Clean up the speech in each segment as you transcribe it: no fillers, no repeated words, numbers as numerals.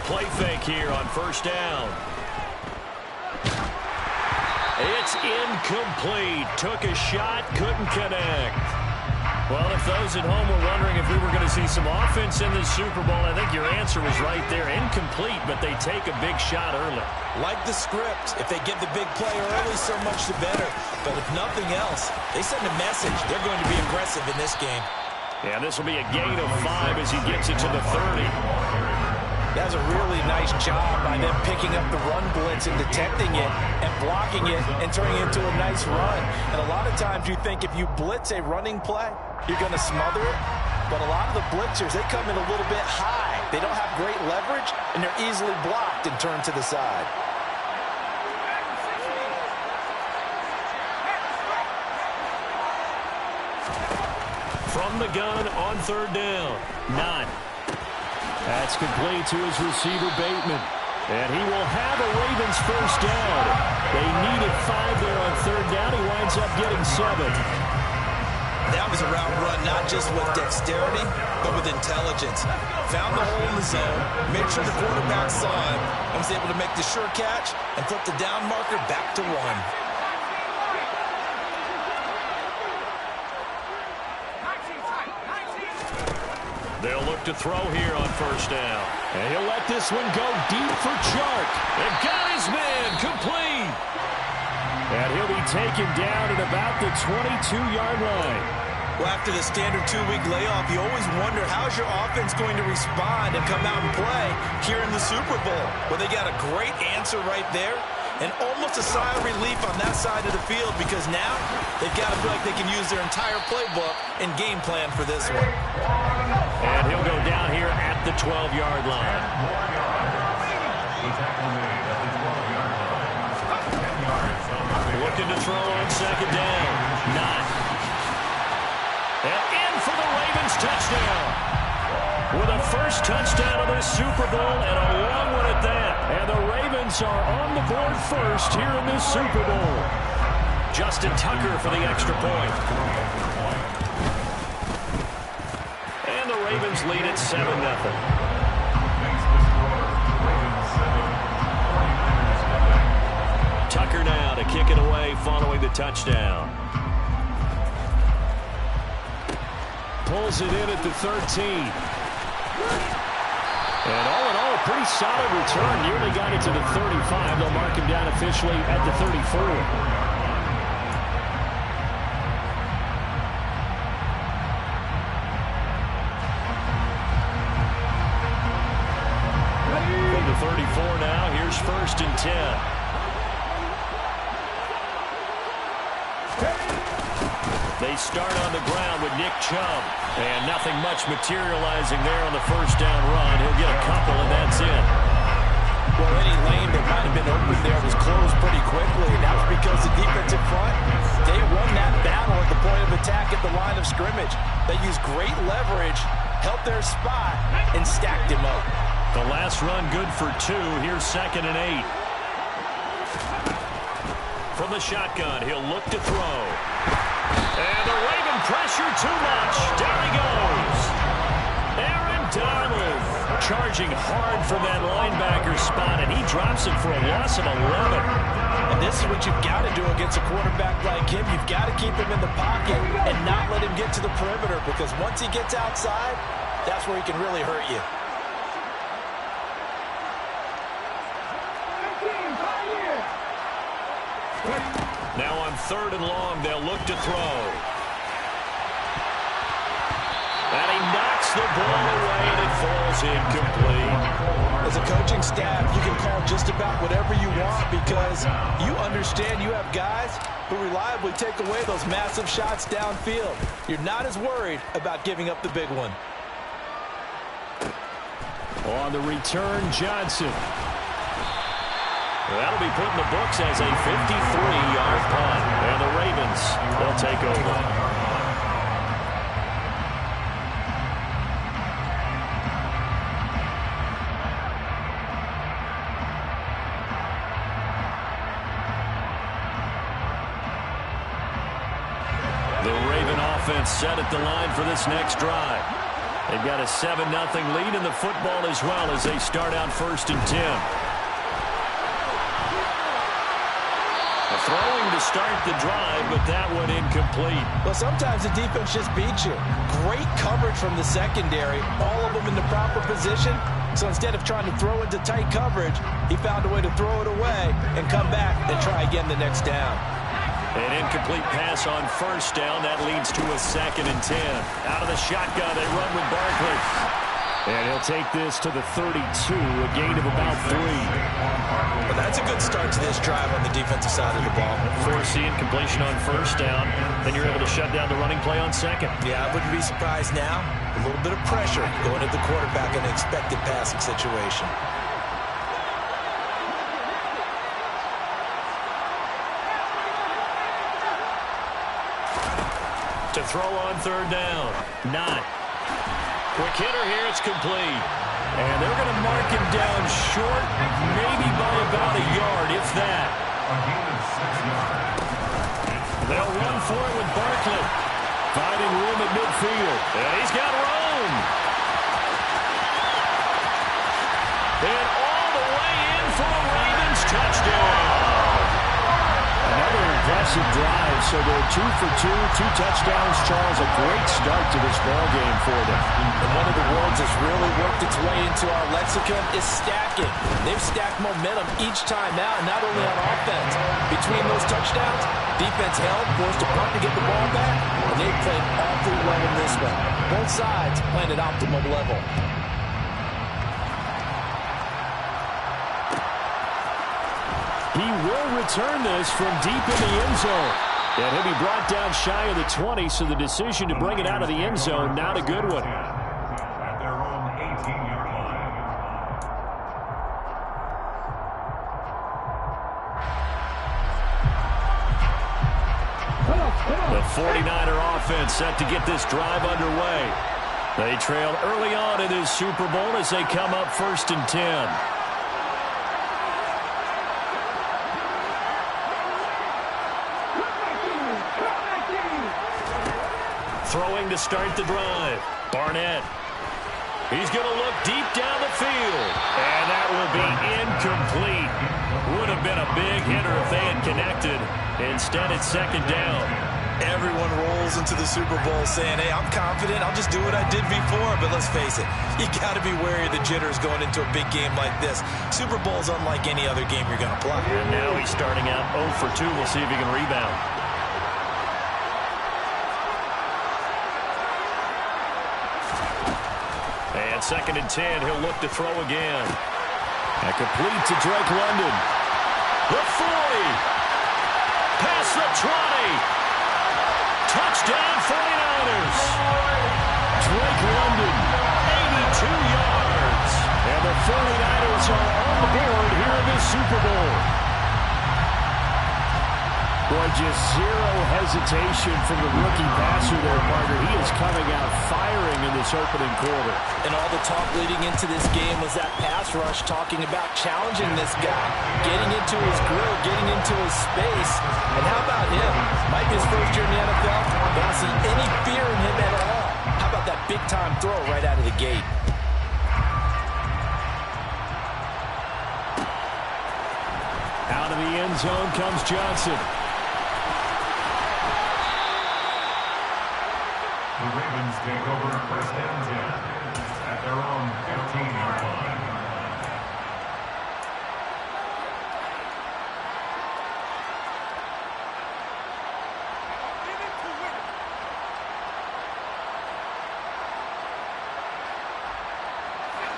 play fake here on first down. It's incomplete. Took a shot, couldn't connect. Well, if those at home were wondering if we were going to see some offense in this Super Bowl, I think your answer was right there. Incomplete, but they take a big shot early. Like the script, if they get the big play early, so much the better. But if nothing else, they send a message. They're going to be aggressive in this game. Yeah, this will be a gain of 5 as he gets it to the 30. That's a really nice job by them picking up the run blitz and detecting it and blocking it and turning it into a nice run. And a lot of times you think if you blitz a running play, you're going to smother it. But a lot of the blitzers, they come in a little bit high. They don't have great leverage, and they're easily blocked and turned to the side. From the gun on third down. 9. That's complete to his receiver, Bateman. And he will have a Ravens first down. They needed 5 there on third down. He winds up getting 7. That was a route run, not just with dexterity, but with intelligence. Found the hole in the zone, made sure the quarterback saw him, and was able to make the sure catch and flip the down marker back to 1. They'll look to throw here on first down. And he'll let this one go deep for Chark. And got his man complete. And he'll be taken down at about the 22-yard line. Well, after the standard 2-week layoff, you always wonder how's your offense going to respond and come out and play here in the Super Bowl. Well, they got a great answer right there. And almost a sigh of relief on that side of the field because now they've got to feel like they can use their entire playbook and game plan for this one. And he'll go down here at the 12-yard line. Looking to throw on second down. 9. And in for the Ravens touchdown. With a first touchdown of the Super Bowl and a long one at that. And the Ravens are on the board first here in this Super Bowl. Justin Tucker for the extra point. And the Ravens lead at 7-0. Tucker now to kick it away following the touchdown. Pulls it in at the 13. And all in all, a pretty solid return. Nearly got it to the 35. They'll mark him down officially at the 34. From the 34 now, here's first and 10. They start on the ground with Nick Chubb. And nothing much materializing there on the first down run. He'll get a couple, and that's it. Well, any lane that might have been open there was closed pretty quickly, and that was because the defensive front, they won that battle at the point of attack at the line of scrimmage. They used great leverage, held their spot, and stacked him up. The last run good for 2. Here's second and 8. From the shotgun, he'll look to throw. And the Raven pressure too much. Down he goes. Aaron Donald charging hard from that linebacker spot, and he drops it for a loss of 11. And this is what you've got to do against a quarterback like him. You've got to keep him in the pocket and not let him get to the perimeter, because once he gets outside, that's where he can really hurt you. Now on third and long, they'll look to throw. And he knocks the ball away, and it falls incomplete. As a coaching staff, you can call just about whatever you want because you understand you have guys who reliably take away those massive shots downfield. You're not as worried about giving up the big one. On the return, Johnson. That'll be put in the books as a 53-yard punt. And the Ravens will take over. The Raven offense set at the line for this next drive. They've got a 7-0 lead in the football as well as they start out 1st and 10. Throwing to start the drive, but that one incomplete. Well, sometimes the defense just beats you. Great coverage from the secondary, all of them in the proper position. So instead of trying to throw into tight coverage, he found a way to throw it away and come back and try again the next down. An incomplete pass on 1st down. That leads to a 2nd and 10. Out of the shotgun, they run with Barkley. And he'll take this to the 32, a gain of about 3. Well, that's a good start to this drive on the defensive side of the ball. Forcing completion on 1st down. Then you're able to shut down the running play on 2nd. Yeah, I wouldn't be surprised now. A little bit of pressure going at the quarterback in an expected passing situation. To throw on 3rd down. Not. Quick hitter here. It's complete. And they're going to mark him down short, maybe by about a yard, if that. They'll run for it with Barkley. Finding room at midfield. And he's got room. And all the way in for a Ravens touchdown. Another impressive drive, so they're 2 for 2, 2 touchdowns. Charles, a great start to this ball game for them. And one of the words that's really worked its way into our lexicon is stacking. They've stacked momentum each time out, not only on offense. Between those touchdowns, defense held, forced a punt to get the ball back, and they played awfully well in this one. Both sides playing at optimum level. He will return this from deep in the end zone. And he'll be brought down shy of the 20, so the decision to bring it out of the end zone, not a good one. At their own 18-yard line. The 49er offense set to get this drive underway. They trail early on in this Super Bowl as they come up 1st and 10. Throwing to start the drive. Barnett. He's going to look deep down the field. And that will be incomplete. Would have been a big hitter if they had connected. Instead, it's 2nd down. Everyone rolls into the Super Bowl saying, hey, I'm confident. I'll just do what I did before. But let's face it, you got to be wary of the jitters going into a big game like this. Super Bowl's unlike any other game you're going to play. And now he's starting out 0 for 2. We'll see if he can rebound. And 2nd and 10, he'll look to throw again. And complete to Drake London. The 40. Past the 20. Touchdown 49ers. Drake London, 82 yards. And the 49ers are on the board here in this Super Bowl. Boy, just zero hesitation from the rookie passer there, partner. He is coming out firing in this opening quarter. And all the talk leading into this game was that pass rush talking about challenging this guy, getting into his grill, getting into his space. And how about him? Might be his first year in the NFL. Don't see any fear in him at all. How about that big-time throw right out of the gate? Out of the end zone comes Johnson. The Ravens take over 1st and 10 at their own 15-yard line.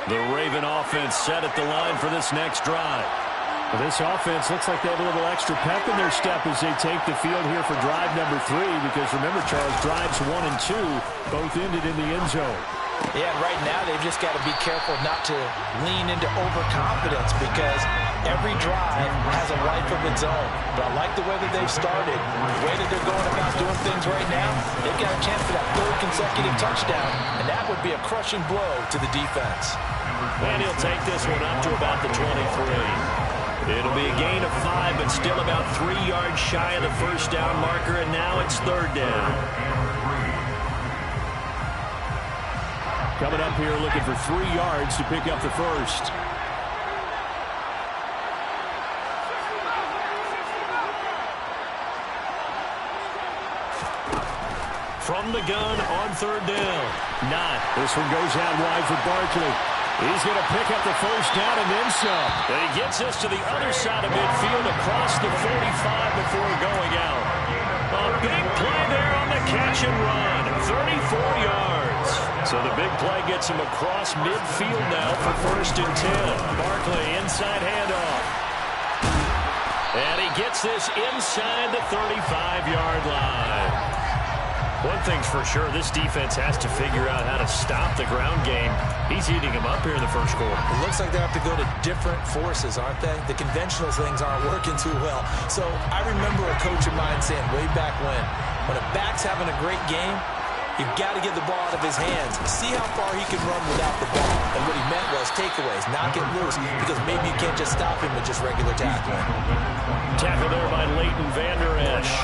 The Raven offense set at the line for this next drive. Well, this offense looks like they have a little extra pep in their step as they take the field here for drive number 3, because remember, Charles, drives 1 and 2 both ended in the end zone. Yeah, and right now they've just got to be careful not to lean into overconfidence, because every drive has a life of its own. But I like the way that they've started. The way that they're going about doing things right now, they've got a chance for that 3rd consecutive touchdown, and that would be a crushing blow to the defense. And he'll take this one up to about the 23. It'll be a gain of 5, but still about 3 yards shy of the 1st down marker, and now it's 3rd down. Coming up here looking for 3 yards to pick up the first. From the gun on 3rd down. Not. This one goes out wide for Barkley. He's going to pick up the first down and then some. And he gets us to the other side of midfield across the 45 before going out. A big play there on the catch and run. 34 yards. So the big play gets him across midfield now for 1st and 10. Barkley inside handoff. And he gets this inside the 35-yard line. One thing's for sure, this defense has to figure out how to stop the ground game. He's eating them up here in the first quarter. It looks like they have to go to different forces, aren't they? The conventional things aren't working too well. So I remember a coach of mine saying way back when a back's having a great game, you've got to get the ball out of his hands. See how far he can run without the ball. And what he meant was takeaways, not get loose, because maybe you can't just stop him with just regular tackling. Tackle there by Leighton Vander Esch.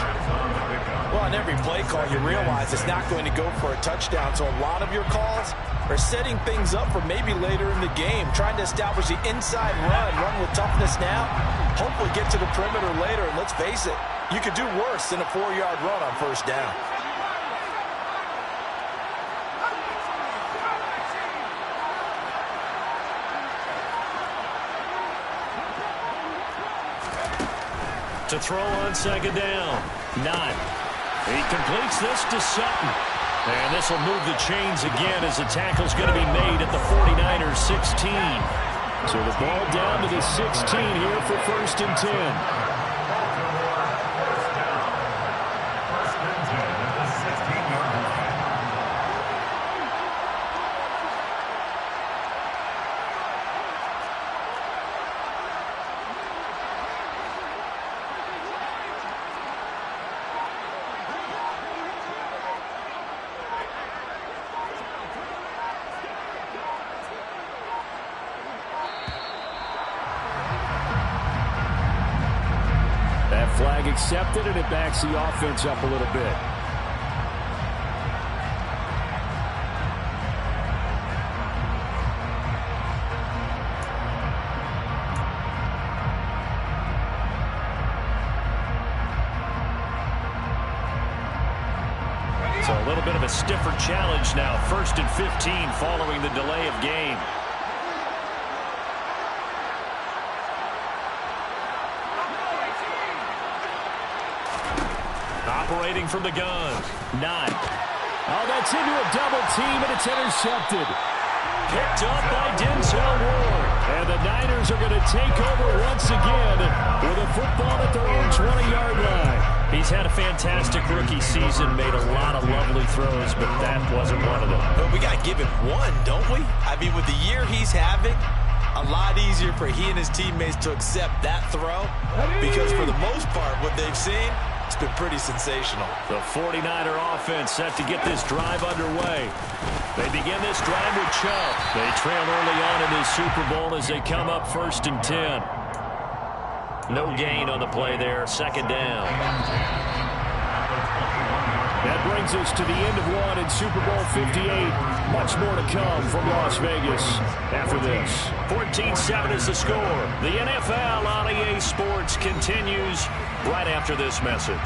Well, on every play call, you realize it's not going to go for a touchdown. So a lot of your calls are setting things up for maybe later in the game, trying to establish the inside run with toughness now, hopefully get to the perimeter later. And let's face it, you could do worse than a 4-yard run on 1st down. To throw on 2nd down. Not. He completes this to Sutton. And this will move the chains again as the tackle's going to be made at the 49ers 16. So the ball down to the 16 here for 1st and 10. Flag accepted, and it backs the offense up a little bit. So a little bit of a stiffer challenge now. 1st and 15 following the delay of game. Operating from the gun. Not. Oh, that's into a double team, and it's intercepted. Picked up by Denzel Ward. And the Niners are going to take over once again with a football at their own 20-yard line. He's had a fantastic rookie season, made a lot of lovely throws, but that wasn't one of them. But we got to give him one, don't we? I mean, with the year he's having, a lot easier for he and his teammates to accept that throw, because for the most part, what they've seen, it's been pretty sensational. The 49er offense set to get this drive underway. They begin this drive with Chubb. They trail early on in this Super Bowl as they come up 1st and 10. No gain on the play there. 2nd down. That brings us to the end of one in Super Bowl 58. Much more to come from Las Vegas after this. 14-7 is the score. The NFL on EA Sports continues right after this message.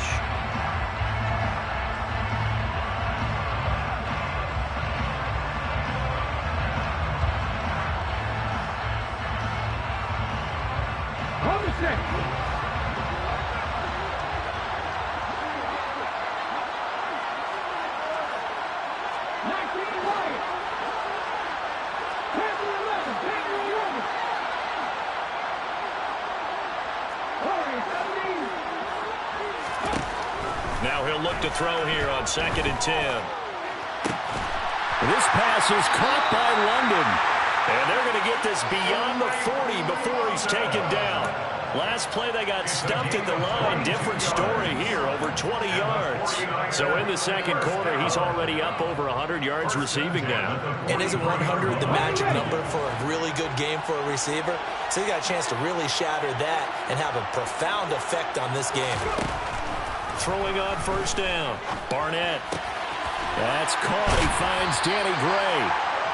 Now he'll look to throw here on 2nd and 10. This pass is caught by London. And they're going to get this beyond the 40 before he's taken down. Last play they got stumped at the line. Different story here, over 20 yards. So in the 2nd quarter, he's already up over 100 yards receiving now. And isn't 100 the magic number for a really good game for a receiver? So he got a chance to really shatter that and have a profound effect on this game. Throwing on 1st down. Barnett. That's caught. He finds Danny Gray.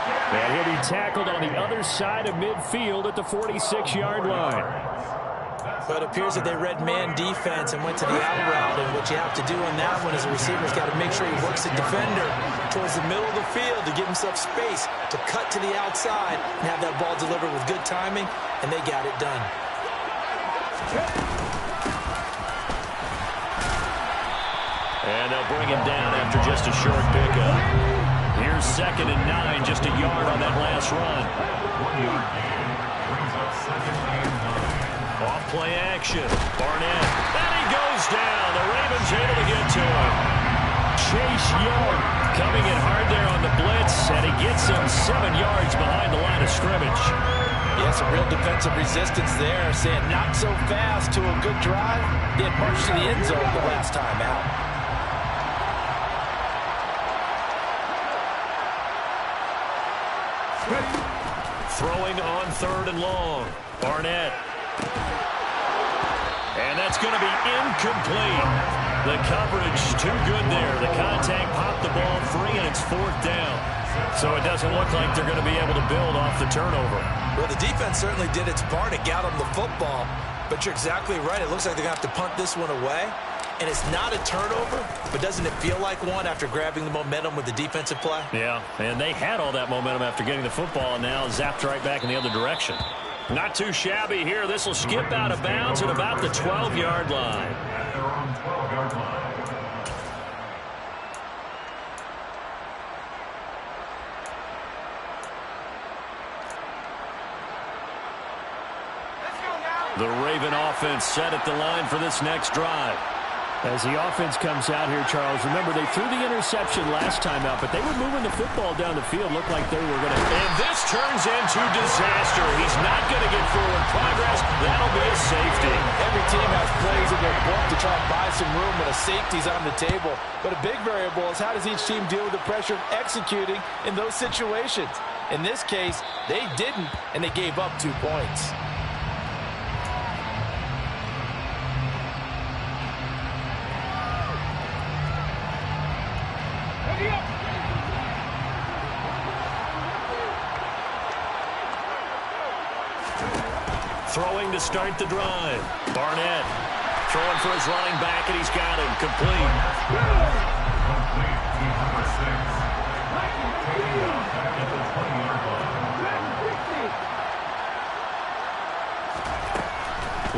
And he'll be tackled on the other side of midfield at the 46-yard line. But it appears that they read man defense and went to the out route. And what you have to do on that one is a receiver's got to make sure he works the defender towards the middle of the field to give himself space to cut to the outside and have that ball delivered with good timing, and they got it done. And they'll bring him down after just a short pickup. Here's 2nd and 9, just a yard on that last run. Off play action. Barnett. And he goes down. The Ravens able to get to him. Chase Young coming in hard there on the blitz, and he gets him 7 yards behind the line of scrimmage. Yeah, some real defensive resistance there, saying not so fast to a good drive. They had marched to the end zone the last time out. Throwing on 3rd and long. Barnett. And that's going to be incomplete. The coverage too good there. The contact popped the ball free, and it's 4th down. So it doesn't look like they're going to be able to build off the turnover. Well, the defense certainly did its part to get them the football. But you're exactly right. It looks like they're going to have to punt this one away. And it's not a turnover, but doesn't it feel like one after grabbing the momentum with the defensive play? Yeah, and they had all that momentum after getting the football, and now zapped right back in the other direction. Not too shabby here. This will skip out of bounds at about the 12-yard line. At their own 12-yard line. The Raven offense set at the line for this next drive. As the offense comes out here, Charles, remember they threw the interception last time out, but they were moving the football down the field. Looked like they were going to... And this turns into disaster. He's not going to get forward progress. That'll be a safety. Every team has plays in their book to try and buy some room when a safety's on the table. But a big variable is how does each team deal with the pressure of executing in those situations. In this case, they didn't, and they gave up 2 points. Throwing to start the drive. Barnett throwing for his running back, and he's got him complete. Complete to number 6. Taking off back at the 20-yard line.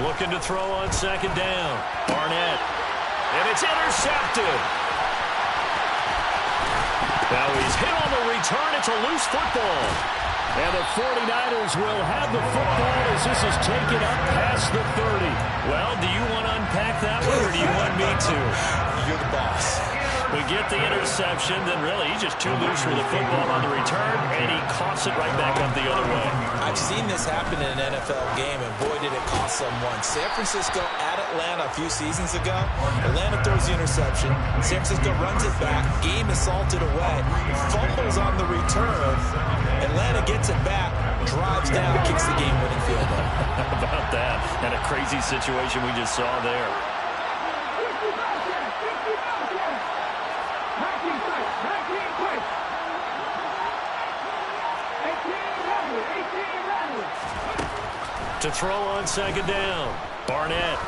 Looking to throw on 2nd down. Barnett. And it's intercepted. Now he's hit on the return. It's a loose football. And the 49ers will have the football as this is taken up past the 30. Well, do you want to unpack that one, or do you want me to? You're the boss. We get the interception, then really he's just too loose for the football on the return, and he coughs it right back up the other way. I've seen this happen in an NFL game, and boy, did it cost someone. San Francisco at Atlanta a few seasons ago. Atlanta throws the interception. San Francisco runs it back. Game is salted away. Fumbles on the return. Atlanta gets it back, drives down, kicks the game-winning field goal. How about that? And a crazy situation we just saw there. To throw on 2nd down. Barnett.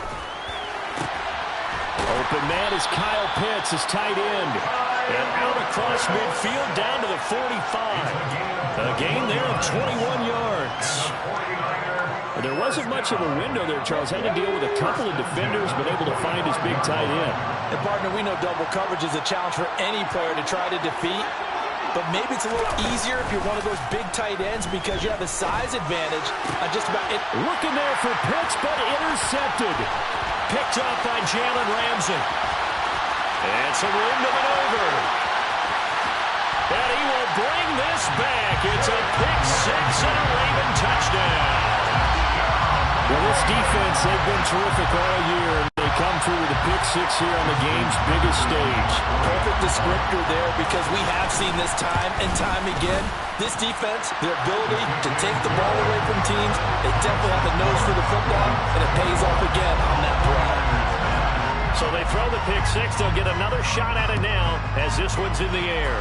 Open man is Kyle Pitts, his tight end. And out across midfield down to the 45. A gain there of 21 yards. There wasn't much of a window there, Charles. Had to deal with a couple of defenders, but able to find his big tight end. And, partner, we know double coverage is a challenge for any player to try to defeat. But maybe it's a little easier if you're one of those big tight ends because you have a size advantage on just about it. Looking there for Pitts, but intercepted. Picked up by Jalen Ramsey. And some room to maneuver. And he will bring this back. It's a pick 6 and a Raven touchdown. Well, this defense, they've been terrific all year. They come through with a pick 6 here on the game's biggest stage. Perfect descriptor there because we have seen this time and time again. This defense, their ability to take the ball away from teams, they definitely have the nose for the football, and it pays off again on that play. So they throw the pick 6. They'll get another shot at it now as this one's in the air.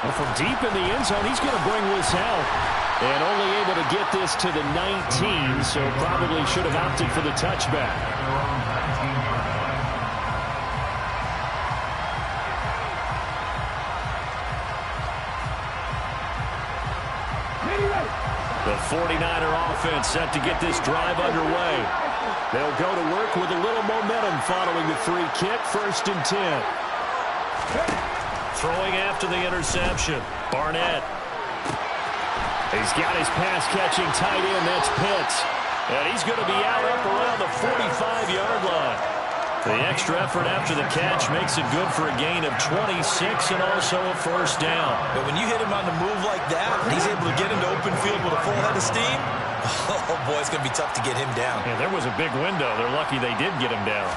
And from deep in the end zone, he's going to bring this out. And only able to get this to the 19, so probably should have opted for the touchback. The 49er offense set to get this drive underway. They'll go to work with a little momentum following the free kick, 1st and 10. Throwing after the interception, Barnett. He's got his pass-catching tight end, that's Pitts. And he's going to be out up around the 45-yard line. The extra effort after the catch makes it good for a gain of 26 and also a 1st down. But when you hit him on the move like that, he's able to get into open field with a full head of steam. Oh, boy, it's going to be tough to get him down. Yeah, there was a big window. They're lucky they did get him down.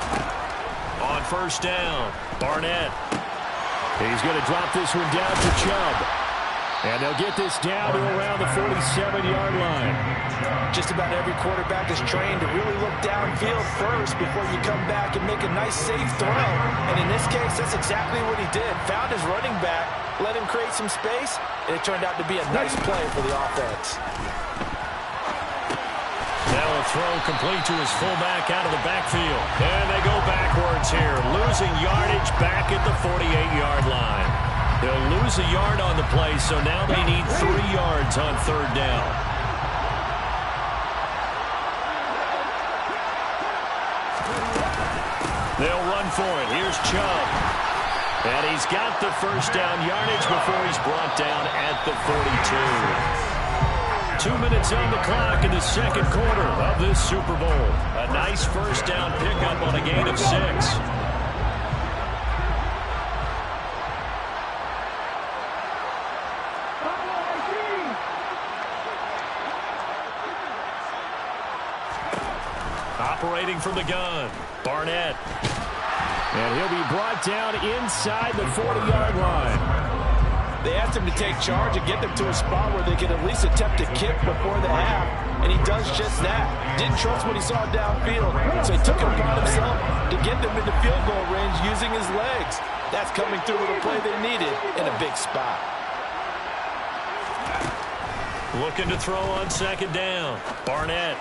On 1st down, Barnett. He's going to drop this one down to Chubb. And they'll get this down to around the 47-yard line. Just about every quarterback is trained to really look downfield first before you come back and make a nice, safe throw. And in this case, that's exactly what he did. Found his running back, let him create some space, and it turned out to be a nice play for the offense. Now a throw complete to his fullback out of the backfield. And they go backwards here, losing yardage back at the 48-yard line. They'll lose a yard on the play, so now they need 3 yards on 3rd down. They'll run for it. Here's Chubb. And he's got the 1st down yardage before he's brought down at the 42. 2 minutes on the clock in the 2nd quarter of this Super Bowl. A nice 1st down pickup on a gain of 6. Operating from the gun, Barnett. And he'll be brought down inside the 40-yard line. They asked him to take charge and get them to a spot where they could at least attempt to kick before the half, and he does just that. Didn't trust what he saw downfield, so he took it upon himself to get them into field goal range using his legs. That's coming through with a play they needed in a big spot. Looking to throw on 2nd down, Barnett.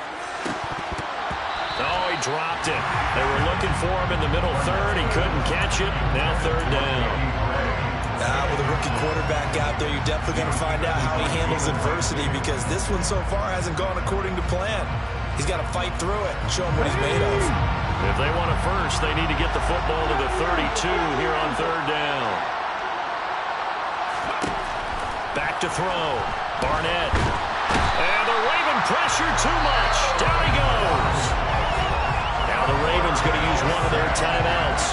Oh, he dropped it. They were looking for him in the middle 3rd. He couldn't catch it. Now 3rd down. With a rookie quarterback out there, you're definitely going to find out how he handles adversity, because this one so far hasn't gone according to plan. He's got to fight through it and show him what he's made of. If they want a 1st, they need to get the football to the 32 here on 3rd down. Back to throw. Barnett. And the Raven pressure too much. Down he goes. Now the Ravens going to use one of their timeouts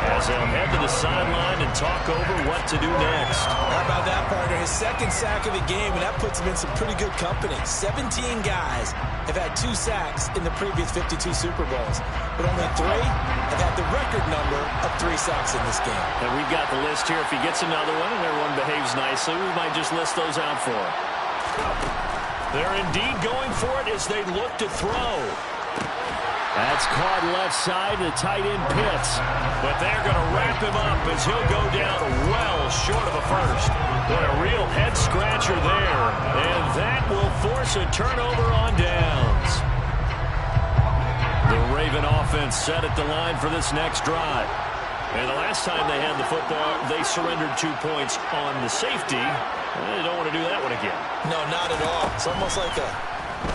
as they'll head to the sideline and talk over what to do next. How about that, partner? His 2nd sack of the game, and that puts him in some pretty good company. 17 guys have had 2 sacks in the previous 52 Super Bowls, but only 3 have had the record number of 3 sacks in this game. And we've got the list here. If he gets another one and everyone behaves nicely, we might just list those out for him. They're indeed going for it as they look to throw. That's caught left side to tight end Pitts. But they're going to wrap him up as he'll go down well short of a 1st. What a real head-scratcher there. And that will force a turnover on downs. The Raven offense set at the line for this next drive. And the last time they had the football, they surrendered 2 points on the safety. They don't want to do that one again. No, not at all. It's almost like a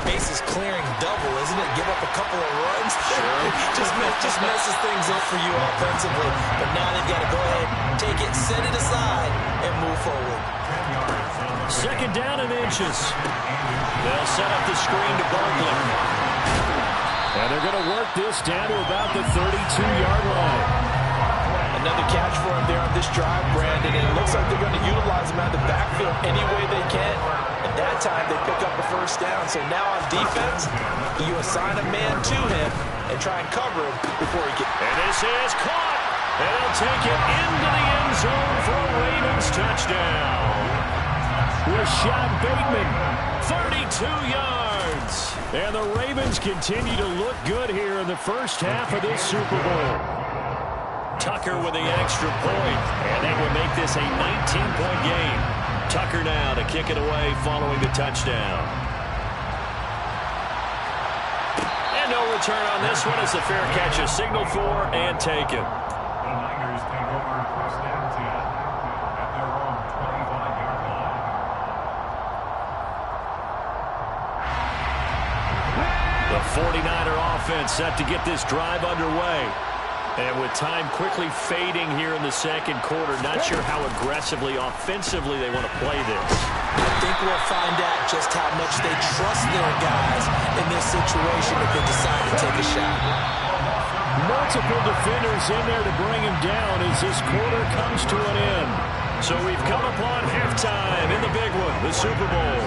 bases clearing double, isn't it? Give up a couple of runs. Sure. just messes things up for you offensively. But now they've got to go ahead, take it, set it aside, and move forward. 2nd down and inches. They'll set up the screen to Barkley. And they're going to work this down to about the 32-yard line. Another catch for him there on this drive, Brandon, and it looks like they're going to utilize him out of the backfield any way they can. And that time they pick up a 1st down. So now on defense, you assign a man to him and try and cover him before he gets. And this is caught. And they'll take it into the end zone for a Ravens touchdown. Rashad Bateman, 32 yards. And the Ravens continue to look good here in the 1st half of this Super Bowl. Tucker with the extra point, and that would make this a 19-point game. Tucker now to kick it away following the touchdown. And no return on this one as the fair catch is signaled for and taken. The Niners take over first down 10 at their own 25-yard line. The 49er offense set to get this drive underway. And with time quickly fading here in the second quarter, not sure how aggressively, offensively they want to play this. I think we'll find out just how much they trust their guys in this situation if they decide to take a shot. Multiple defenders in there to bring him down as this quarter comes to an end. So we've come upon halftime in the big one, the Super Bowl.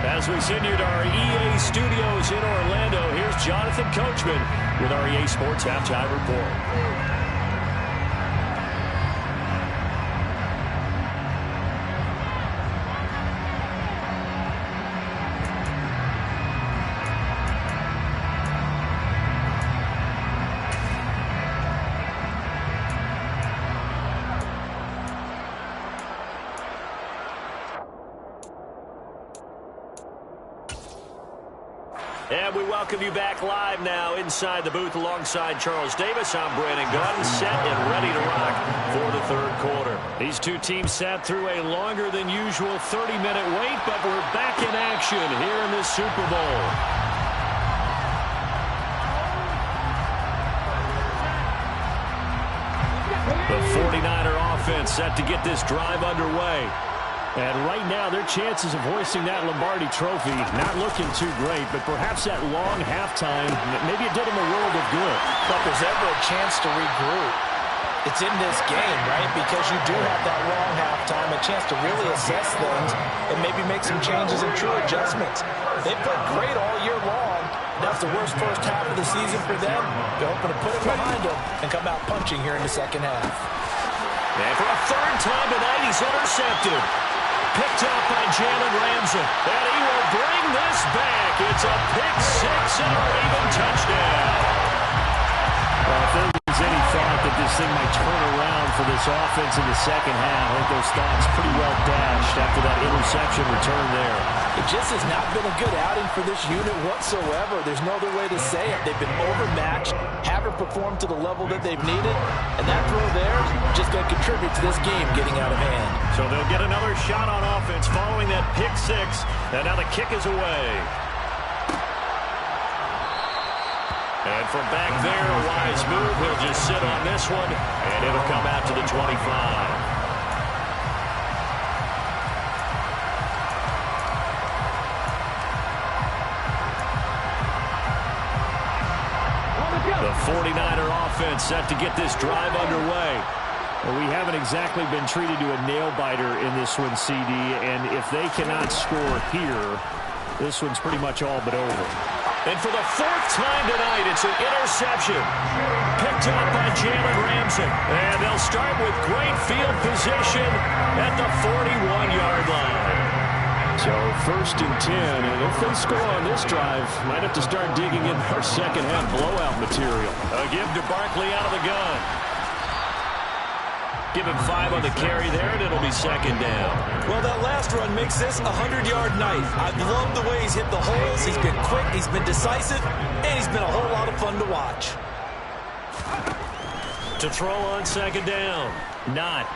As we send you to our EA studios in Orlando, here's Jonathan Coachman with our EA Sports Halftime Report. And we welcome you back live now inside the booth alongside Charles Davis. I'm Brandon Gaudin, set and ready to rock for the third quarter. These two teams sat through a longer than usual 30-minute wait, but we're back in action here in this Super Bowl. The 49er offense set to get this drive underway. And right now, their chances of hoisting that Lombardi trophy not looking too great, but perhaps that long halftime, maybe it did them a world of good. But there's ever a chance to regroup. It's in this game, right? Because you do have that long halftime, a chance to really assess things and maybe make some changes and true adjustments. They've played great all year long. That's the worst first half of the season for them. They're hoping to put it behind them and come out punching here in the second half. And for a third time tonight, he's intercepted. Picked up by Jalen Ramsey. And he will bring this back. It's a pick six and a Raven touchdown. Well, if there was any thought that this thing might turn around for this offense in the second half, I think those thoughts pretty well dashed after that interception return there. It just has not been a good outing for this unit whatsoever. There's no other way to say it. They've been overmatched, haven't performed to the level that they've needed, and that throw there is just going to contribute to this game getting out of hand. So they'll get another shot on offense following that pick six, and now the kick is away. And from back there, a wise move. He'll just sit on this one, and it'll come out to the 25. The 49er offense set to get this drive underway. Well, we haven't exactly been treated to a nail-biter in this one, CD, and if they cannot score here, this one's pretty much all but over. And for the fourth time tonight, it's an interception. Picked up by Jalen Ramsey. And they'll start with great field position at the 41-yard line. So first and 10, and if they score on this drive, might have to start digging in our second half blowout material. A give to Barkley out of the gun. Give him 5 on the carry there, and it'll be second down. Well, that last run makes this a 100-yard night. I love the way he's hit the holes. He's been quick, he's been decisive, and he's been a whole lot of fun to watch. To throw on second down. Not.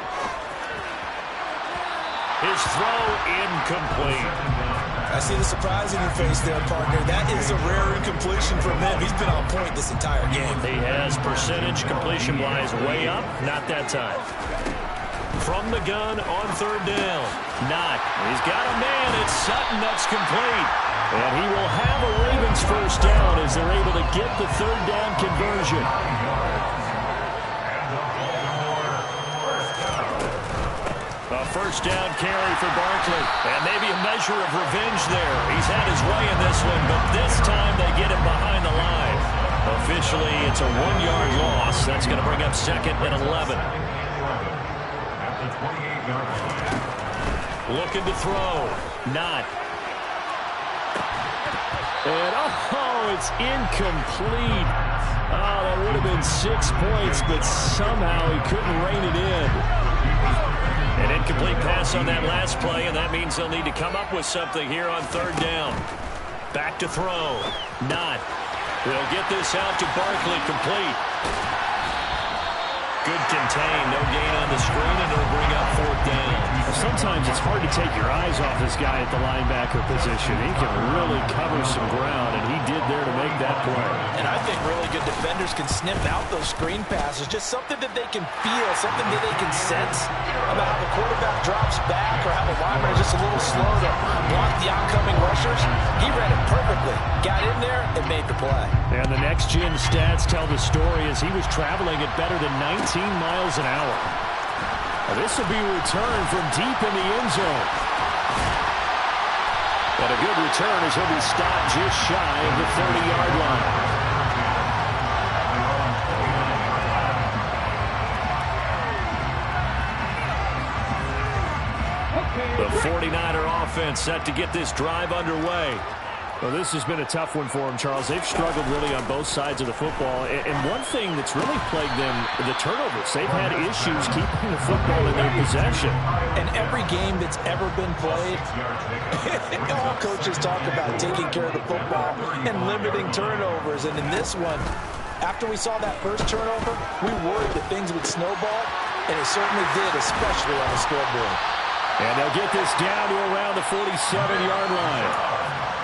His throw incomplete. I see the surprise in your face there, partner. That is a rare incompletion from him. He's been on point this entire game. He has percentage completion-wise way up. Not that time. From the gun on third down. Not. He's got a man. It's Sutton. That's complete. And he will have a Ravens first down as they're able to get the third down conversion. A first down carry for Barkley. And maybe a measure of revenge there. He's had his way in this one, but this time they get it behind the line. Officially, it's a 1-yard loss. That's going to bring up second and 11. Looking to throw. Not. And, oh, it's incomplete. Oh, that would have been 6 points, but somehow he couldn't rein it in. An incomplete pass on that last play, and that means they'll need to come up with something here on third down. Back to throw. Not. They'll get this out to Barkley, complete. Good contain, no gain on the screen, and it'll bring up fourth down. Sometimes it's hard to take your eyes off this guy at the linebacker position. He can really cover some ground, and he did there to make that play. And I think really good defenders can sniff out those screen passes, just something that they can feel, something that they can sense about how the quarterback drops back or how the lineman is just a little slow to block the oncoming rushers. He read it perfectly, got in there, and made the play. And the next-gen stats tell the story as he was traveling at better than 19 miles an hour. This will be returned from deep in the end zone. And a good return as he'll be stopped just shy of the 30-yard line. The 49er offense set to get this drive underway. Well, this has been a tough one for them, Charles. They've struggled really on both sides of the football. And one thing that's really plagued them, the turnovers. They've had issues keeping the football in their possession. And every game that's ever been played, all coaches talk about taking care of the football and limiting turnovers. And in this one, after we saw that first turnover, we worried that things would snowball, and it certainly did, especially on the scoreboard. And they'll get this down to around the 47-yard line.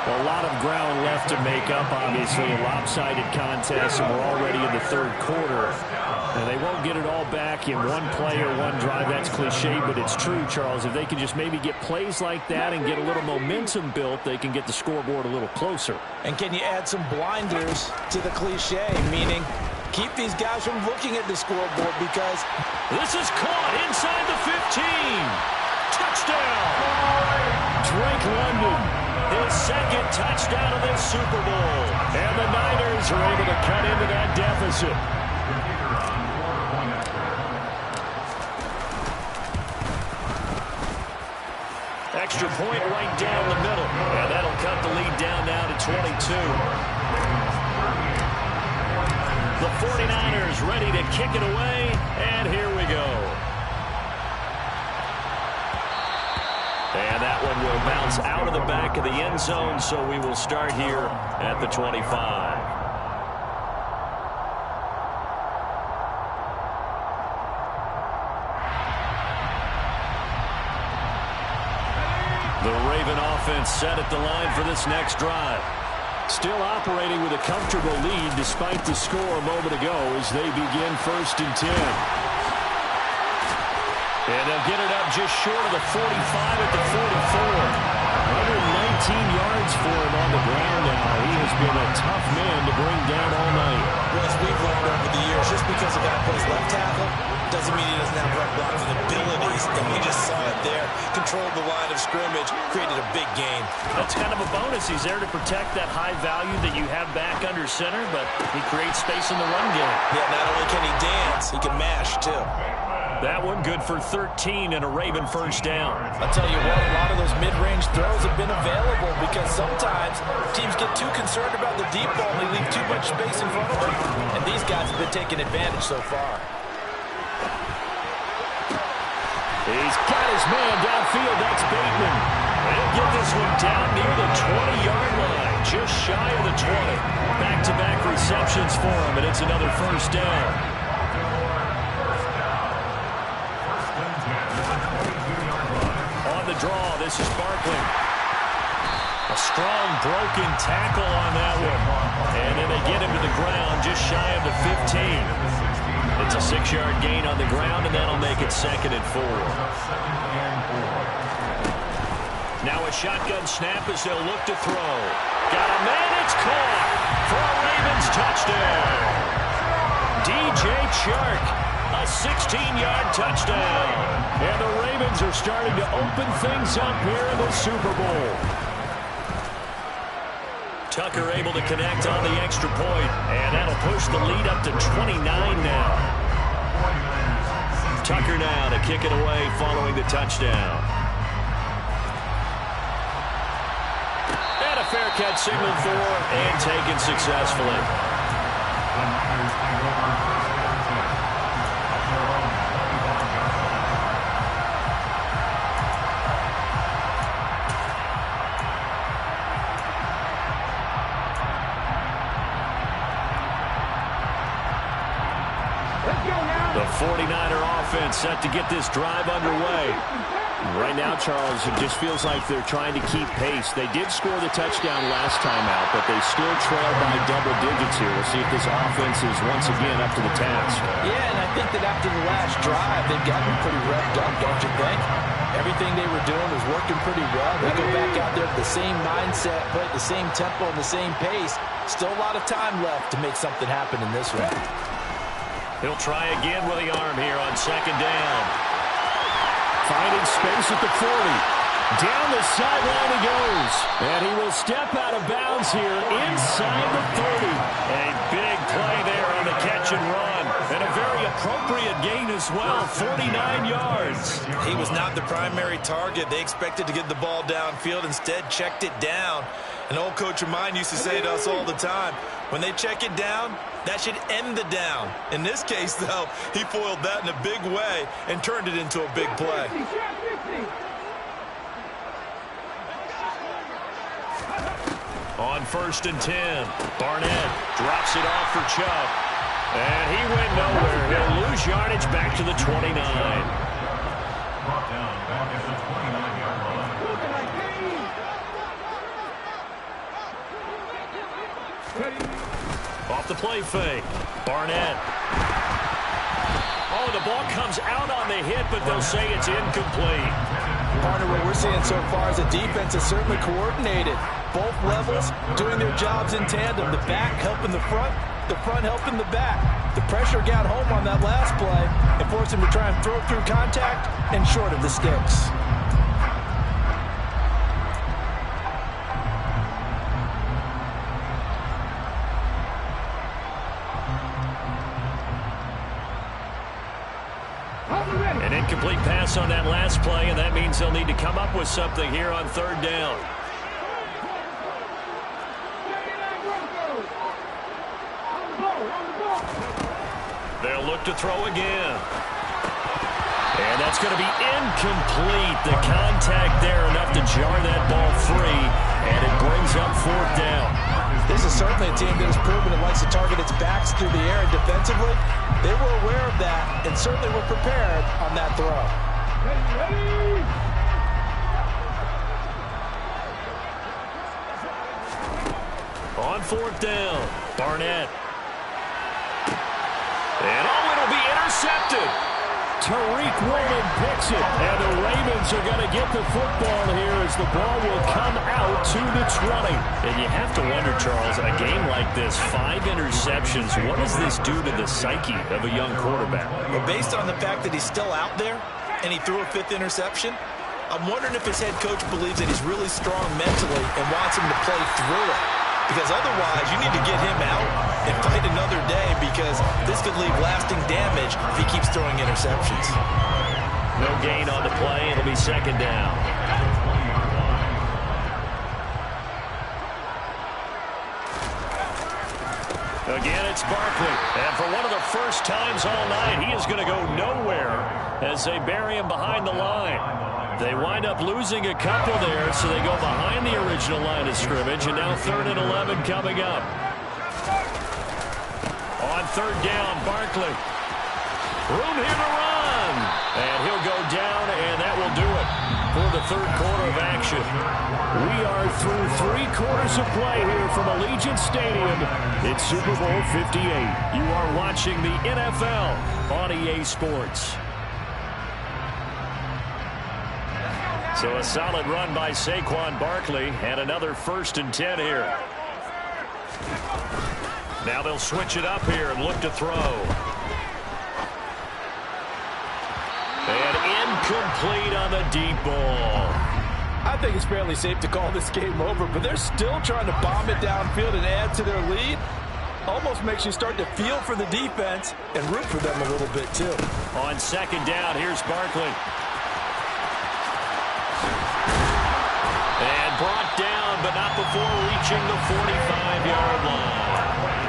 A lot of ground left to make up, obviously. A lopsided contest, and we're already in the third quarter. And they won't get it all back in one play or one drive. That's cliche, but it's true, Charles. If they can just maybe get plays like that and get a little momentum built, they can get the scoreboard a little closer. And can you add some blinders to the cliche, meaning keep these guys from looking at the scoreboard because this is caught inside the 15. Touchdown! Drake London. His second touchdown of this Super Bowl. And the Niners are able to cut into that deficit. Extra point right down the middle. And that'll cut the lead down now to 22. The 49ers ready to kick it away. And here we go. And that one will bounce out of the back of the end zone, so we will start here at the 25. The Raven offense set at the line for this next drive. Still operating with a comfortable lead despite the score a moment ago as they begin 1st and 10. And they'll get it up just short of the 45 at the 44. 119 yards for him on the ground now. He has been a tough man to bring down all night. Well, as we've learned over the years, just because a guy plays left tackle doesn't mean he doesn't have run blocking abilities. And we just saw it there. Controlled the line of scrimmage, created a big gain. That's kind of a bonus. He's there to protect that high value that you have back under center, but he creates space in the run game. Yeah, not only can he dance, he can mash, too. That one good for 13 and a Raven first down. I'll tell you what, a lot of those mid-range throws have been available because sometimes teams get too concerned about the deep ball and they leave too much space in front of them. And these guys have been taking advantage so far. He's got his man downfield. That's Bateman. They'll get this one down near the 20-yard line, just shy of the 20. Back-to-back receptions for him, and it's another first down. Draw. This is Barkley. A strong broken tackle on that one. And then they get him to the ground just shy of the 15. It's a 6-yard gain on the ground, and that'll make it 2nd and 4. Now a shotgun snap as they'll look to throw. Got a man. It's caught for a Ravens touchdown. DJ Chark. A 16-yard touchdown. And the Ravens are starting to open things up here in the Super Bowl. Tucker able to connect on the extra point, and that'll push the lead up to 29 now. Tucker now to kick it away following the touchdown. And a fair catch signaled for and taken successfully. The 49er offense set to get this drive underway. Right now, Charles, it just feels like they're trying to keep pace. They did score the touchdown last time out, but they still trail by double digits here. We'll see if this offense is once again up to the task. Yeah, and I think that after the last drive, they've gotten pretty revved up, don't you think? Everything they were doing was working pretty well. They go back out there with the same mindset, play at the same tempo and the same pace. Still a lot of time left to make something happen in this one. He'll try again with the arm here on second down. Finding space at the 40. Down the sideline he goes. And he will step out of bounds here inside the 30. A big play there on the catch and run. And a very appropriate gain as well, 49 yards. He was not the primary target. They expected to get the ball downfield. Instead, checked it down. An old coach of mine used to say to us all the time, when they check it down, that should end the down. In this case, though, he foiled that in a big way and turned it into a big play. On 1st and 10, Barnett drops it off for Chubb. And he went nowhere. He'll lose yardage back to the 29. Brought down back at the 29-yard line. Off the play fake. Barnett. Oh, the ball comes out on the hit, but they'll say it's incomplete. Partner, what we're seeing so far is the defense is certainly coordinated. Both levels doing their jobs in tandem. The back helping the front helping the back. The pressure got home on that last play and forced him to try and throw through contact and short of the sticks. An incomplete pass on that last play, and that means they'll need to come up with something here on 3rd down. They'll look to throw again. And that's going to be incomplete. The contact there enough to jar that ball free, and it brings up 4th down. This is certainly a team that has proven it likes to target its backs through the air, and defensively, they were aware of that and certainly were prepared on that throw. On 4th down, Barnett. And it'll be intercepted. Tariq Woolen picks it, and the Ravens are going to get the football here as the ball will come out to the 20. And you have to wonder, Charles, a game like this, 5 interceptions, what does this do to the psyche of a young quarterback? Well, based on the fact that he's still out there and he threw a 5th interception, I'm wondering if his head coach believes that he's really strong mentally and wants him to play through it. Because otherwise, you need to get him out and fight another day, because this could leave lasting damage if he keeps throwing interceptions. No gain on the play. It'll be 2nd down. Again, it's Barkley. And for one of the first times all night, he is going to go nowhere as they bury him behind the line. They wind up losing a couple there, so they go behind the original line of scrimmage, and now 3rd and 11 coming up. On 3rd down, Barkley. Room here to run. And he'll go down, and that will do it for the 3rd quarter of action. We are through 3 quarters of play here from Allegiant Stadium. It's Super Bowl 58. You are watching the NFL on EA Sports. So a solid run by Saquon Barkley, and another 1st and 10 here. Now they'll switch it up here and look to throw. And incomplete on the deep ball. I think it's fairly safe to call this game over, but they're still trying to bomb it downfield and add to their lead. Almost makes you start to feel for the defense and root for them a little bit, too. On 2nd down, here's Barkley. And brought down, but not before reaching the 45-yard line.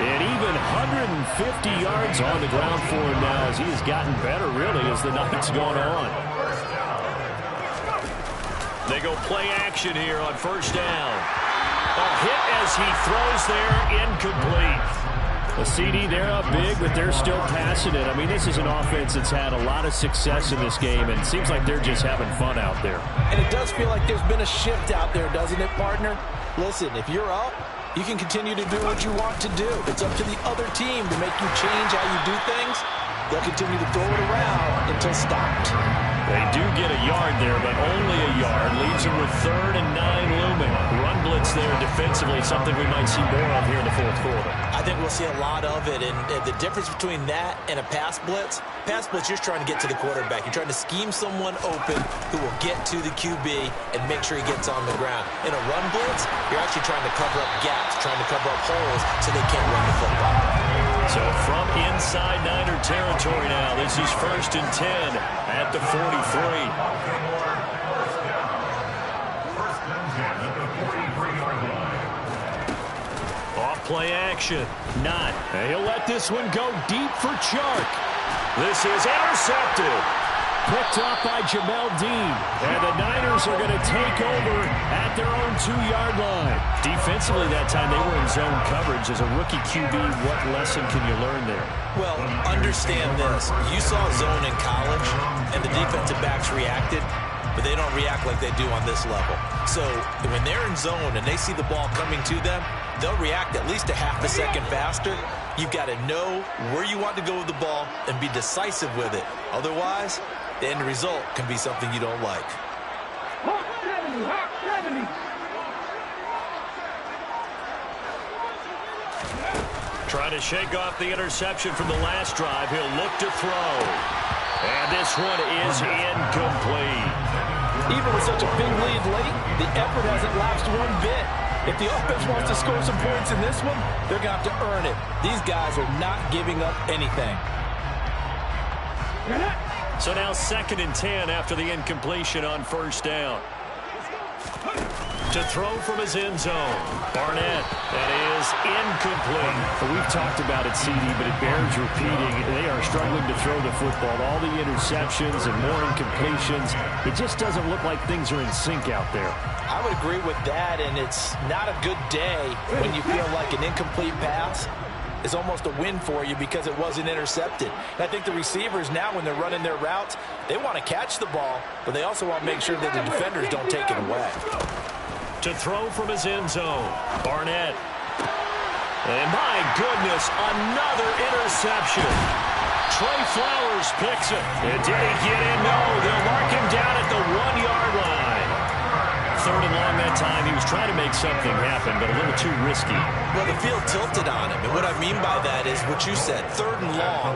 And even 150 yards on the ground for him now, as he has gotten better, really, as the night's gone on. They go play action here on 1st down. A hit as he throws there, incomplete. A CD, they're up big, but they're still passing it. I mean, this is an offense that's had a lot of success in this game, and it seems like they're just having fun out there. And it does feel like there's been a shift out there, doesn't it, partner? Listen, if you're up, you can continue to do what you want to do. It's up to the other team to make you change how you do things. They'll continue to throw it around until stopped. They do get a yard there, but only a yard. Leaves them with 3rd and 9 looming. Run blitz there defensively, something we might see more of here in the fourth quarter. I think we'll see a lot of it, and the difference between that and a pass blitz, you're trying to get to the quarterback. You're trying to scheme someone open who will get to the QB and make sure he gets on the ground. In a run blitz, you're actually trying to cover up gaps, trying to cover up holes so they can't run the football. So from inside Niner territory now, this is 1st and 10 at the 43. Off-play action. Not. He'll let this one go deep for Chark. This is intercepted. Picked up by Jamel Dean. And the Niners are going to take over at their own 2-yard line. Defensively that time, they were in zone coverage. As a rookie QB, what lesson can you learn there? Well, understand this. You saw zone in college, and the defensive backs reacted, but they don't react like they do on this level. So when they're in zone and they see the ball coming to them, they'll react at least a half a second faster. You've got to know where you want to go with the ball and be decisive with it. Otherwise, the end result can be something you don't like. Trying to shake off the interception from the last drive. He'll look to throw. And this one is incomplete. Even with such a big lead late, the effort hasn't lapsed one bit. If the offense wants to score some points in this one, they're going to have to earn it. These guys are not giving up anything. So now 2nd and 10 after the incompletion on 1st down. To throw from his end zone. Barnett. That is incomplete. Well, we've talked about it, CD, but it bears repeating. They are struggling to throw the football. All the interceptions and more incompletions. It just doesn't look like things are in sync out there. I would agree with that, and it's not a good day when you feel like an incomplete pass is almost a win for you because it wasn't intercepted. And I think the receivers now, when they're running their routes, they want to catch the ball, but they also want to make sure that the defenders don't take it away. To throw from his end zone, Barnett. And my goodness, another interception. Trey Flowers picks it. And did he get in? No, they'll mark him down at the 1-yard line. 3rd and long that time. He was trying to make something happen, but a little too risky. Well, the field tilted on him, and what I mean by that is what you said, 3rd and long.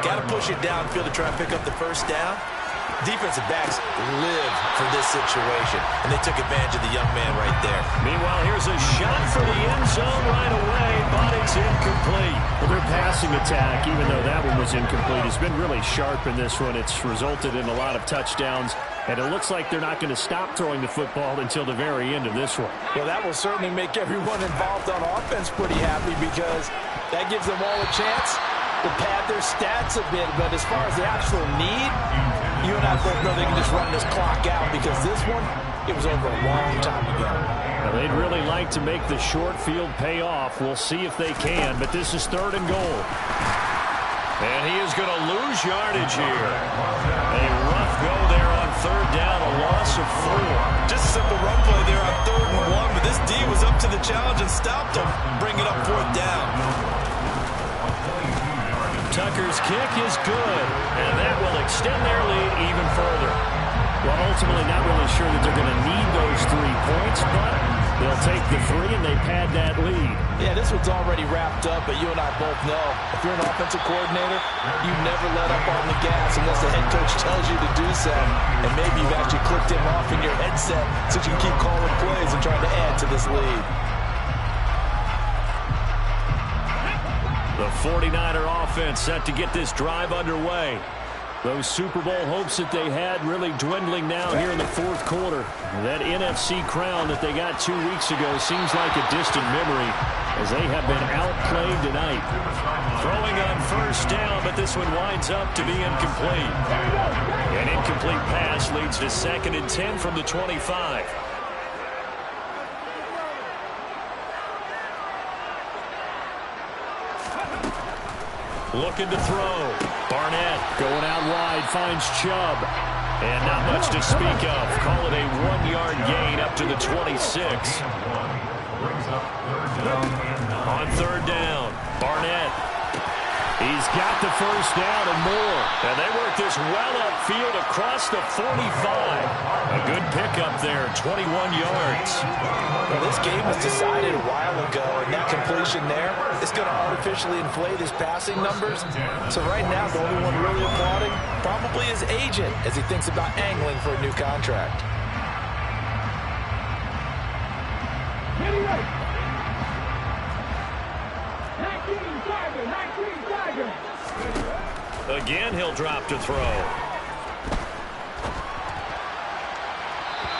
Got to push it downfield to try and pick up the 1st down. Defensive backs live for this situation, and they took advantage of the young man right there. Meanwhile, here's a shot for the end zone right away, but it's incomplete. Well, their passing attack, even though that one was incomplete, has been really sharp in this one. It's resulted in a lot of touchdowns, and it looks like they're not going to stop throwing the football until the very end of this one. Well, that will certainly make everyone involved on offense pretty happy because that gives them all a chance to pad their stats a bit. But as far as the actual need, you and I both know they can just run this clock out because this one, it was over a long time ago. Now, they'd really like to make the short field pay off. We'll see if they can, but this is 3rd and goal. And he is going to lose yardage here. A rough go there on 3rd down, a loss of 4. Just a simple run play there on 3rd and 1, but this D was up to the challenge and stopped him, bringing up 4th down. Tucker's kick is good, and that will extend their lead even further. Well, ultimately not really sure that they're going to need those 3 points, but they'll take the 3 and they pad that lead. Yeah, this one's already wrapped up, but you and I both know if you're an offensive coordinator, you never let up on the gas unless the head coach tells you to do so. And maybe you've actually clicked him off in your headset so you can keep calling plays and trying to add to this lead. The 49er offense set to get this drive underway. Those Super Bowl hopes that they had really dwindling now here in the 4th quarter. That NFC crown that they got 2 weeks ago seems like a distant memory as they have been outplayed tonight. Throwing on 1st down, but this one winds up to be incomplete. An incomplete pass leads to 2nd and 10 from the 25. Looking to throw. Barnett Going out wide, finds Chubb. and not much to speak of. Call it a 1-yard gain up to the 26. On third down, Barnett. He's got the first down and more. And they work this well upfield across the 45. A good pickup there, 21 yards. Well, this game was decided a while ago, and that completion there is going to artificially inflate his passing numbers. So right now, the only one really applauding probably his agent as he thinks about angling for a new contract. Again, he'll drop to throw.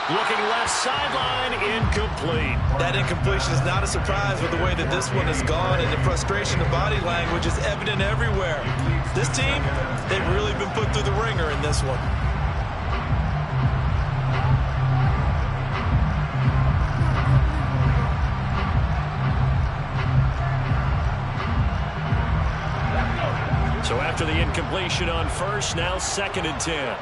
Looking left sideline, incomplete. That incompletion is not a surprise with the way that this one has gone, and the frustration of body language is evident everywhere. This team, they've really been put through the ringer in this one. So after the incompletion on first, now 2nd and 10.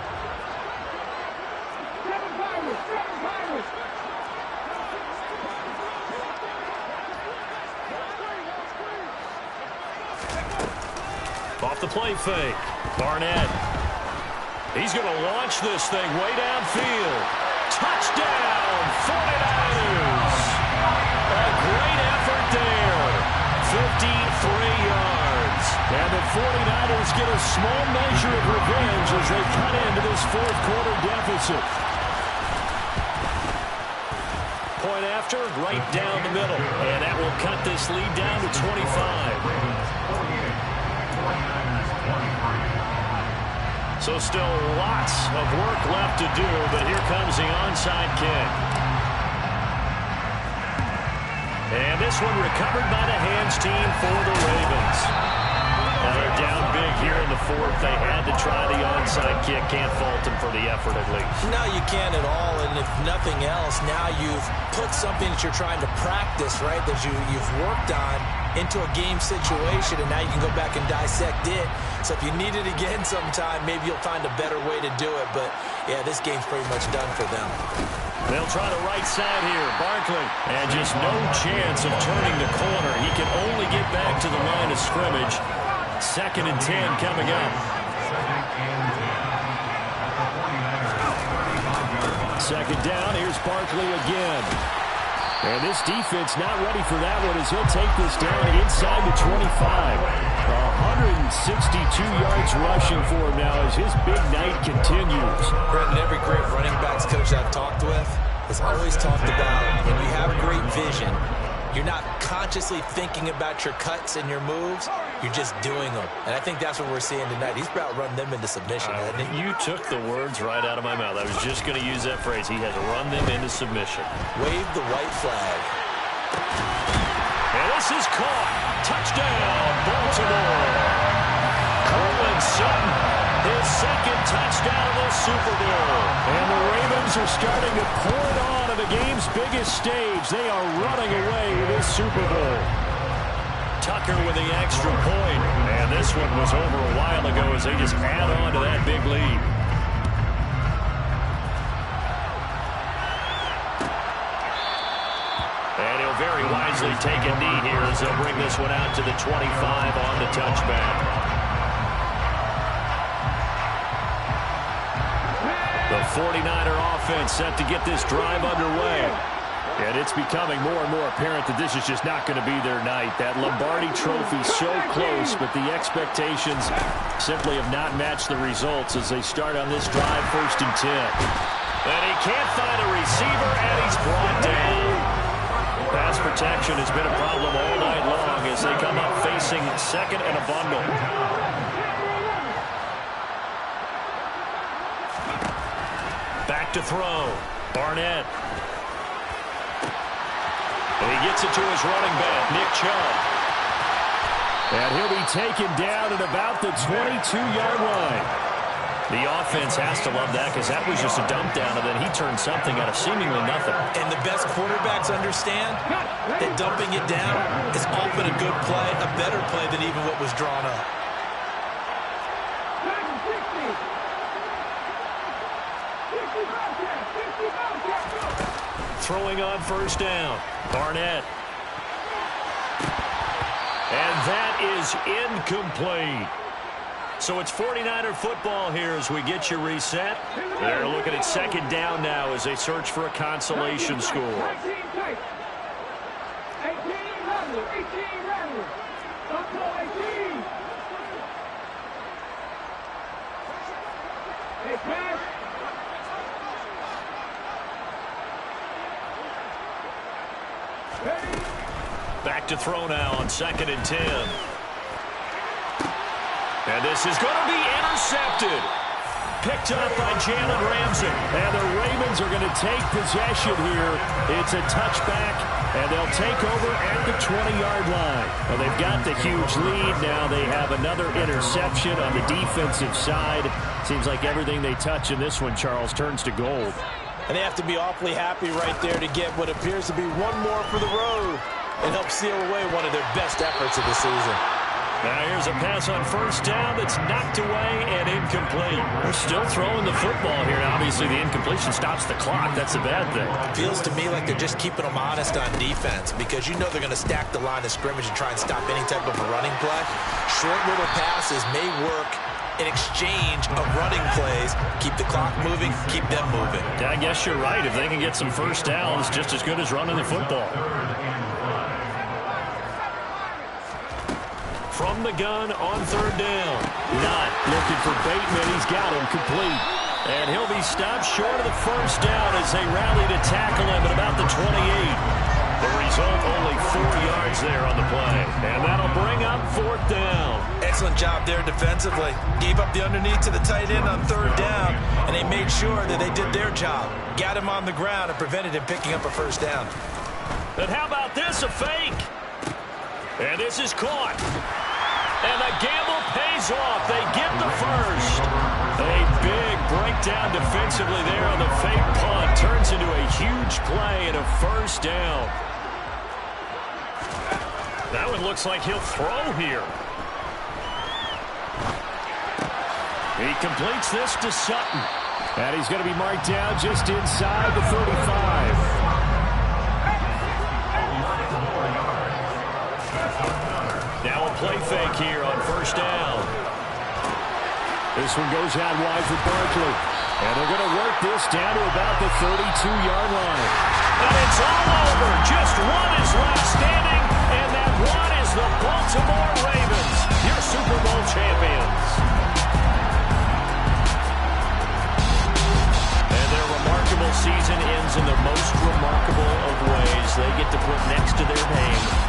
Off the play fake. Barnett. He's going to launch this thing way downfield. Touchdown, 49ers. A great effort there. 53 yards. And the 49ers get a small measure of revenge as they cut into this fourth-quarter deficit. Point after, right down the middle. And that will cut this lead down to 25. So still lots of work left to do, but here comes the onside kick. And this one recovered by the hands team for the Ravens. Now they're down big here in the fourth. They had to try the onside kick. Can't fault them for the effort at least. No, you can't at all, and if nothing else, now you've put something that you're trying to practice, right, that you've worked on into a game situation, and now you can go back and dissect it. So if you need it again sometime, maybe you'll find a better way to do it. But, yeah, this game's pretty much done for them. They'll try the right side here. Barkley. And just no chance of turning the corner. He can only get back to the line of scrimmage. 2nd and 10 coming up. Second down, here's Barkley again. And this defense not ready for that one as he'll take this down inside the 25. 162 yards rushing for him now as his big night continues. Brendan, every great running backs coach I've talked with has always talked about when you have great vision, you're not consciously thinking about your cuts and your moves. You're just doing them. And I think that's what we're seeing tonight. He's about run them into submission, hasn't he? You took the words right out of my mouth. I was just going to use that phrase. He has run them into submission. Wave the white flag. And this is caught. Touchdown, Baltimore. Courtland Sutton, his 2nd touchdown of the Super Bowl. And the Ravens are starting to pour it on the game's biggest stage. They are running away with this Super Bowl. Tucker with the extra point. And this one was over a while ago as they just add on to that big lead. And he'll very wisely take a knee here as they'll bring this one out to the 25 on the touchback. The 49er offense set to get this drive underway. And it's becoming more and more apparent that this is just not going to be their night. That Lombardi trophy so close, but the expectations simply have not matched the results as they start on this drive 1st and 10. And he can't find a receiver, and he's brought down. Pass protection has been a problem all night long as they come up facing 2nd and a bundle. Back to throw. Barnett. And he gets it to his running back, Nick Chubb. And he'll be taken down at about the 22-yard line. The offense has to love that because that was just a dump down, and then he turned something out of seemingly nothing. And the best quarterbacks understand that dumping it down is often a good play, a better play than even what was drawn up. throwing on first down. Barnett. And that is incomplete. So it's 49er football here as we get you reset. They're looking at second down now as they search for a consolation score. 18. Back to throw now on 2nd and 10. And this is going to be intercepted. Picked up by Jalen Ramsey. And the Ravens are going to take possession here. It's a touchback, and they'll take over at the 20-yard line. Well, they've got the huge lead. Now they have another interception on the defensive side. Seems like everything they touch in this one, Charles, turns to gold. And they have to be awfully happy right there to get what appears to be one more for the road and help seal away one of their best efforts of the season. Now here's a pass on first down that's knocked away and incomplete. They're still throwing the football here. Obviously, the incompletion stops the clock. That's a bad thing. Feels to me like they're just keeping them honest on defense because you know they're going to stack the line of scrimmage and try and stop any type of a running play. Short little passes may work in exchange of running plays. Keep the clock moving, keep them moving. Yeah, I guess you're right. If they can get some first downs, just as good as running the football. From the gun on 3rd down. Not looking for Bateman. He's got him complete. And he'll be stopped short of the first down as they rally to tackle him at about the 28. The result, only 4 yards there on the play. And that'll bring up 4th down. Excellent job there defensively. Gave up the underneath to the tight end on 3rd down, and they made sure that they did their job. Got him on the ground and prevented him picking up a first down. And how about this, a fake? And this is caught. And the gamble pays off. They get the first. A big breakdown defensively there on the fake punt. Turns into a huge play and a first down. That one looks like he'll throw here. He completes this to Sutton. And he's going to be marked down just inside the 35. Now a play fake here on first down. This one goes out wide for Barkley. And they're going to work this down to about the 32-yard line. And it's all over. Just one is left standing, and that one is the Baltimore Ravens, your Super Bowl champions. And their remarkable season ends in the most remarkable of ways. They get to put next to their name